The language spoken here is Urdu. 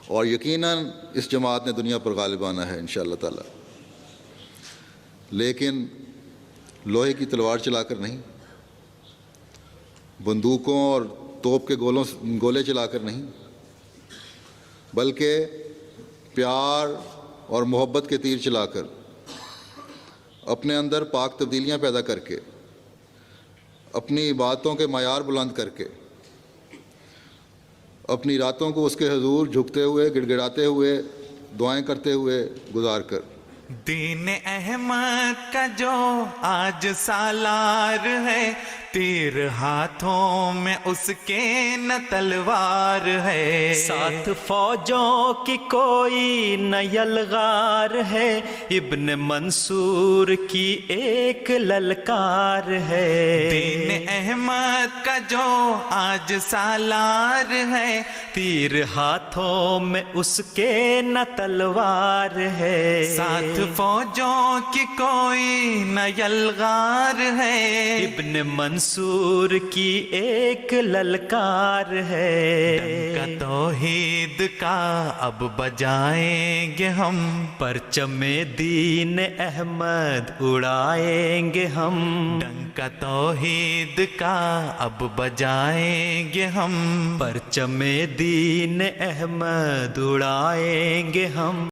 اور یقیناً اس جماعت نے دنیا پر غالب آنا ہے انشاءاللہ تعالی، لیکن لوہے کی تلوار چلا کر نہیں، بندوقوں اور توپ کے گولے چلا کر نہیں، بلکہ پیار اور محبت کے تیر چلا کر، اپنے اندر پاک تبدیلیاں پیدا کر کے، اپنی عبادتوں کے معیار بلند کر کے، اپنی راتوں کو اس کے حضور جھکتے ہوئے، گڑ گڑاتے ہوئے، دعائیں کرتے ہوئے گزار کر، دین احمد کا جو آج سالار ہے، تیر ہاتھوں میں اس کے نہ تلوار ہے، ساتھ فوجوں کی کوئی نہ یلغار ہے، ابن منصور کی ایک للکار ہے، دین احمد کا جو آج سالار ہے، تیر ہاتھوں میں اس کے نہ تلوار ہے، ساتھ فوجوں کی کوئی نہ یلغار ہے، ابن منصور کی ایک للکار ہے، ڈنکا توحید کا اب بجائیں گے ہم، پرچم دین احمد اڑائیں گے ہم، ڈنکا توحید کا اب بجائیں گے ہم، پرچم دین احمد اڑائیں گے ہم۔